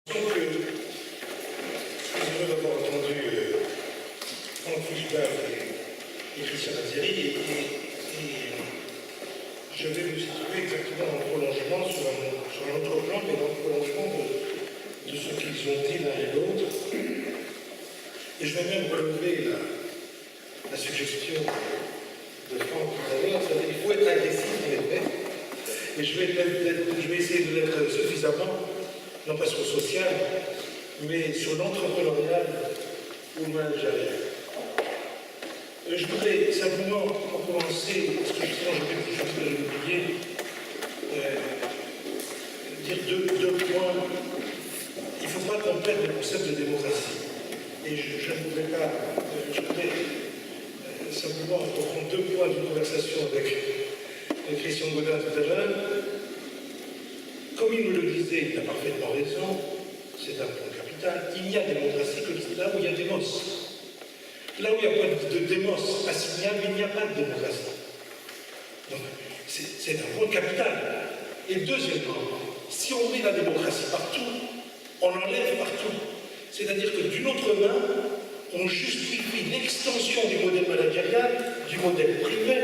Donc, je suis heureux d'avoir entendu Franck Fouchbach et Christian Azzeri, et je vais me situer exactement dans le prolongement sur un autre plan, mais dans le prolongement de ce qu'ils ont dit l'un et l'autre. Et je vais même relever la suggestion de Franck tout à l'heure, c'est-à-dire qu'il faut être agressif, et je vais essayer de l'être suffisamment, non pas sur le social, mais sur l'entrepreneurial ou le managérial. Je voudrais simplement, pour commencer, parce que justement je vais oublier, dire deux points. Il ne faut pas qu'on perde le concept de démocratie. Et je ne voudrais pas, je voudrais simplement reprendre deux points d'une conversation avec Christian Godin tout à l'heure. Comme il nous le disait, il a parfaitement raison, c'est un point capital, il n'y a démocratie que là où il y a démos. Là où il n'y a pas de démos assignable, il n'y a pas de démocratie. Donc, c'est un point capital. Et deuxièmement, si on met la démocratie partout, on l'enlève partout. C'est-à-dire que d'une autre main, on justifie l'extension du modèle managérial, du modèle privé,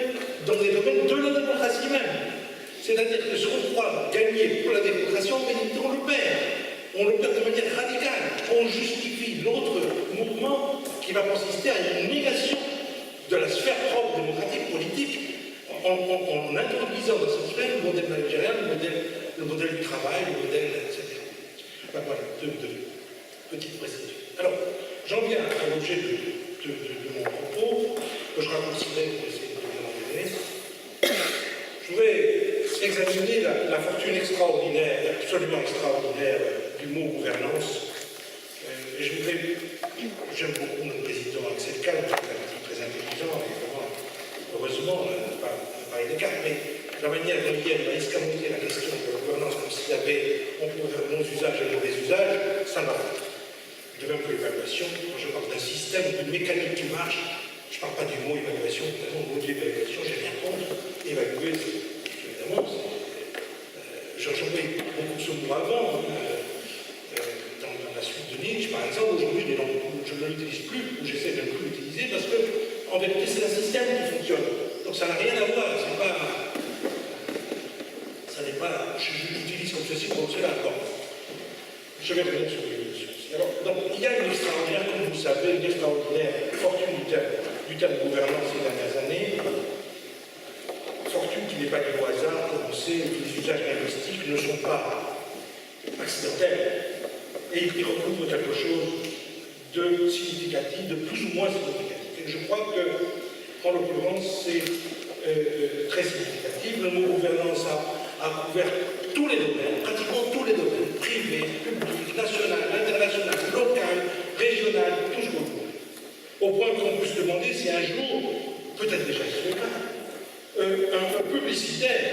dans les domaines de la démocratie même. C'est-à-dire que ce qu'on croit gagner pour la démocratie, on le perd. On le perd de manière radicale. On justifie l'autre mouvement qui va consister à une négation de la sphère propre démocratique politique en introduisant dans cette sphère le modèle managérial, le modèle du travail, le modèle, etc. Ben voilà, deux petites précisions. Alors, j'en viens à l'objet de mon propos, que je raccourcirai pour essayer de m'enlever. Je voudrais examiner la fortune extraordinaire, absolument extraordinaire, du mot gouvernance. Et j'aime beaucoup notre président Axel Kahn, qui est un type très intelligent, et vraiment, heureusement, pas parler des cartes, mais la manière dont il a escamoté la question de la gouvernance, comme s'il y avait, on pouvait faire bons usages et mauvais usages, ça va. De même que l'évaluation, quand je parle d'un système, d'une mécanique qui marche, je ne parle pas du mot évaluation, le mot d'évaluation, j'ai rien contre. Évaluer, évidemment, j'en ai beaucoup de ce mot avant, dans la suite de Nietzsche, par exemple, aujourd'hui, je ne l'utilise plus, ou j'essaie de ne plus l'utiliser, parce que, en vérité, c'est un système qui fonctionne. Donc ça n'a rien à voir, ça n'est pas, je l'utilise comme ceci, comme cela. Bon, je vais revenir sur les choses. Alors, donc, il y a une extraordinaire, comme vous le savez, une extraordinaire fortune du terme gouvernance ces dernières années. Fortune qui n'est pas du hasard, comme on sait, les usages linguistiques ne sont pas accidentels. Et ils recouvrent quelque chose de significatif, de plus ou moins significatif. Et je crois que, en l'occurrence, c'est très significatif. Le mot gouvernance a couvert tous les domaines, pratiquement tous les domaines, privé, public, national, international, local, régional, tout ce qu'on veut. Au point qu'on peut se demander si un jour, peut-être déjà ce le cas, un publicitaire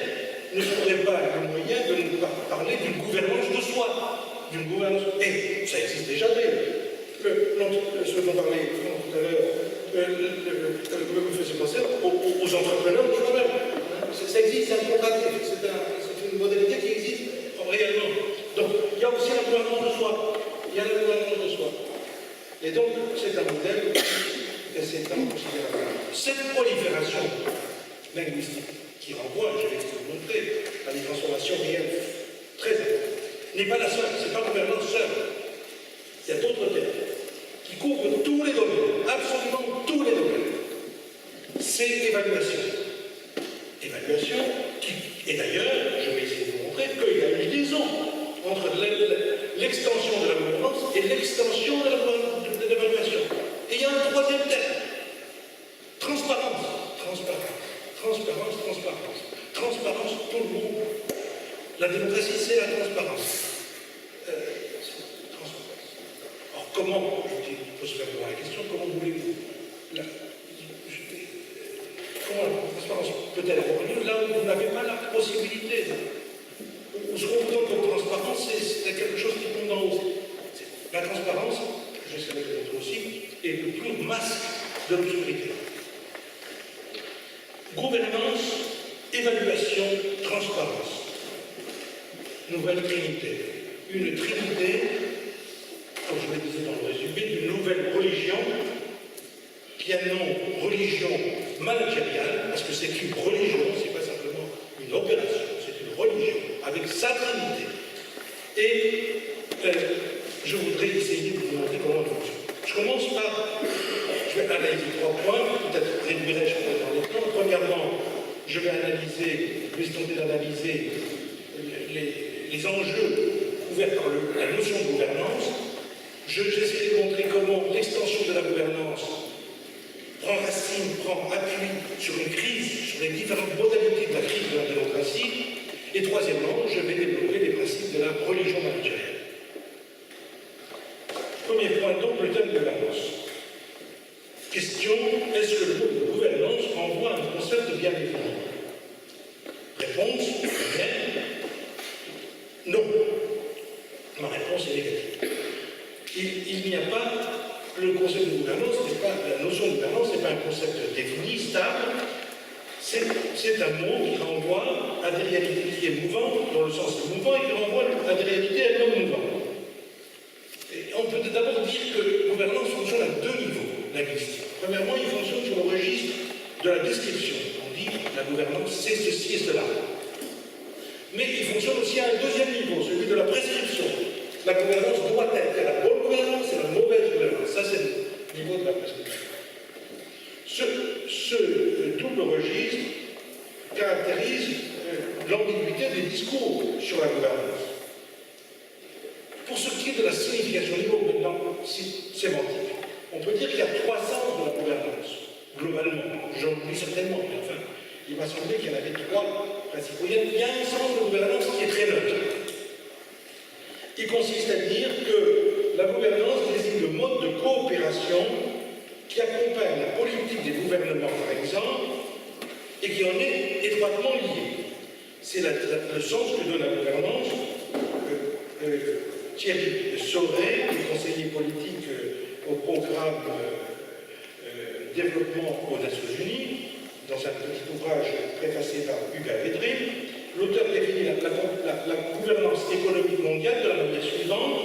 ne trouverait pas le moyen de nous parler d'une gouvernance de soi, d'une gouvernance. Et ça existe déjà d'ailleurs. Ce dont parlait tout à l'heure me faisait penser aux entrepreneurs du soi-même. Ça existe, c'est un contrat, c'est une modalité qui existe réellement. Donc il y a aussi la gouvernance de soi. Il y a la gouvernance de soi. Et donc c'est un modèle qui s'étend considérablement. Cette prolifération linguistique qui renvoie, je vais vous montrer, à des transformations réelles très importantes, n'est pas la seule, ce n'est pas la gouvernance seule. Il y a d'autres termes qui couvrent tous les domaines, absolument tous les domaines. C'est évaluation. Évaluation qui, et d'ailleurs, je vais essayer de vous montrer qu'il y a une liaison entre l'extension de la gouvernance et l'extension de l'évaluation. Et il y a un troisième terme. Transparence. Transparence, tout le monde. La démocratie, c'est la transparence. Transparence. Alors, comment, je dis, il faut se faire poser la question, comment voulez-vous comment la transparence peut-elle avoir lieu là où vous n'avez pas la possibilité? Ou ce qu'on vous donne comme transparence, c'est quelque chose qui tombe d'en haut. La transparence, j'essaierai de le montrer aussi, est le plus masque de l'obscurité. Gouvernance, évaluation, transparence. Nouvelle trinité. Une trinité qui a un nom religion managériale, parce que c'est une religion, c'est pas simplement une opération, c'est une religion, avec sa trinité. Et je voudrais essayer de vous montrer comment elle fonctionne. Je commence par, je vais analyser 3 points, peut-être réduirai-je dans le temps. Premièrement, je vais tenter d'analyser les enjeux couverts par la notion de gouvernance. J'essaie de montrer comment l'extension de la gouvernance prend racine, prend appui sur une crise, sur les différentes modalités de la crise de la démocratie. Et troisièmement, je vais développer les principes de la religion managériale. Premier point, donc, le thème de gouvernance. Question, est-ce que le mot de gouvernance renvoie à un concept bien défini? Réponse, première, non. Ma réponse est négative. Il n'y a pas, le concept de gouvernance, la notion de gouvernance n'est pas un concept défini, stable. C'est un mot qui renvoie à des réalités qui est mouvant, dans le sens de mouvant, et qui renvoie à des réalités elles-mêmes mouvantes. Et on peut d'abord dire que la gouvernance fonctionne à 2 niveaux linguistiques. Premièrement, il fonctionne sur le registre de la description. On dit la gouvernance, c'est ceci et cela. Mais il fonctionne aussi à un 2e niveau, celui de la prescription. La gouvernance doit être la bonne gouvernance et la mauvaise gouvernance. Ça, c'est le niveau de la prescription. Ce double registre caractérise l'ambiguïté des discours sur la gouvernance. Pour ce qui est de la signification, niveau maintenant sémantique, on peut dire qu'il y a 3 sens de la gouvernance, globalement. J'en oublie certainement, mais enfin, il m'a semblé qu'il y en avait 3 principaux. Il y a un sens de gouvernance qui est très neutre. Il consiste à dire que la gouvernance désigne le mode de coopération qui accompagne la politique des gouvernements, par exemple, et qui en est étroitement lié. C'est le sens que donne la gouvernance. Thierry Sauret, qui est conseiller politique au programme développement aux Nations Unies, dans un petit ouvrage préfacé par Hugues Védrine, l'auteur définit la gouvernance économique mondiale de la manière suivante: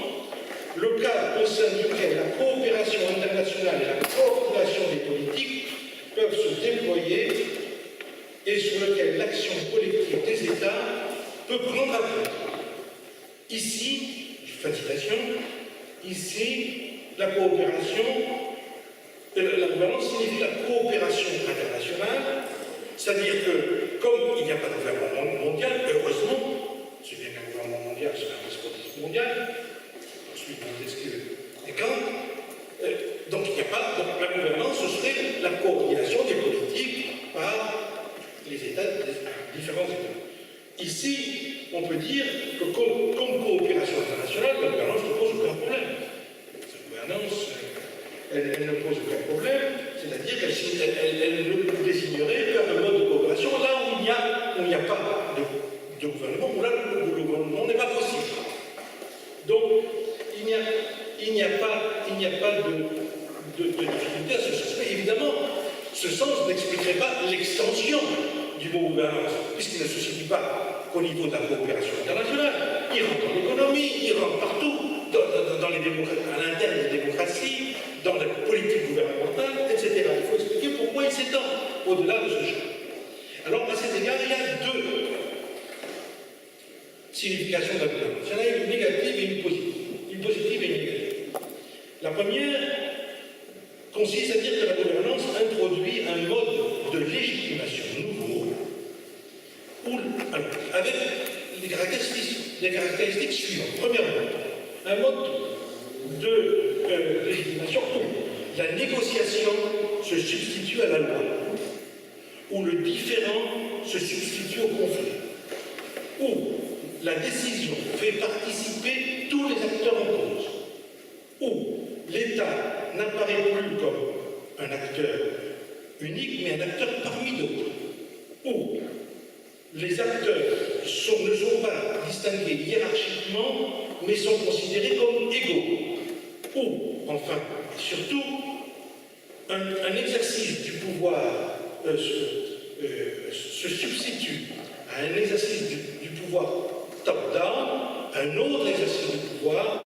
le cadre au sein duquel la coopération internationale et la coordination des politiques peuvent se déployer et sur lequel l'action collective des États peut prendre appui. Ici, fin de citation, ici, la coopération, la gouvernance signifie la coopération internationale, c'est-à-dire que, comme il n'y a pas de gouvernement mondial, heureusement, c'est bien qu'un gouvernement mondial, c'est un despotisme mondial, ensuite Montesquieu et Kant, donc il n'y a pas, donc la gouvernance, ce serait la coordination des politiques par les États, les différents États. Ici, on peut dire que comme coopération internationale, la gouvernance ne pose aucun problème. Cette gouvernance, elle ne pose aucun problème, c'est-à-dire qu'elle ne désignerait qu'un mode de coopération là où il n'y a pas de gouvernement, où là le gouvernement n'est pas possible. Donc, il n'y a pas de difficulté à ce sens. Mais évidemment, ce sens n'expliquerait pas l'extension du mot gouvernance, puisqu'il ne se situe pas qu'au niveau de la coopération internationale. Il rentre dans l'économie, il rentre partout, à l'interne des démocraties, dans la politique gouvernementale, etc. Il faut expliquer pourquoi il s'étend au-delà de ce champ. Alors, à cet égard, il y a 2 significations de la gouvernance. Il y en a une négative et une positive. Une positive et une négative. La première consiste à dire que la gouvernance introduit un mode de légitimation nouveau, avec les caractéristiques suivantes. Premièrement, un mode de légitimation où la négociation se substitue à la loi, où le différend se substitue au conflit, où la décision fait participer tous les acteurs en cause, où l'État n'apparaît plus comme un acteur unique, mais un acteur parmi d'autres, où les acteurs ne sont pas distingués hiérarchiquement, mais sont considérés comme égaux, où, enfin, surtout, un exercice du pouvoir se substitue à un exercice du pouvoir top-down, un autre exercice du pouvoir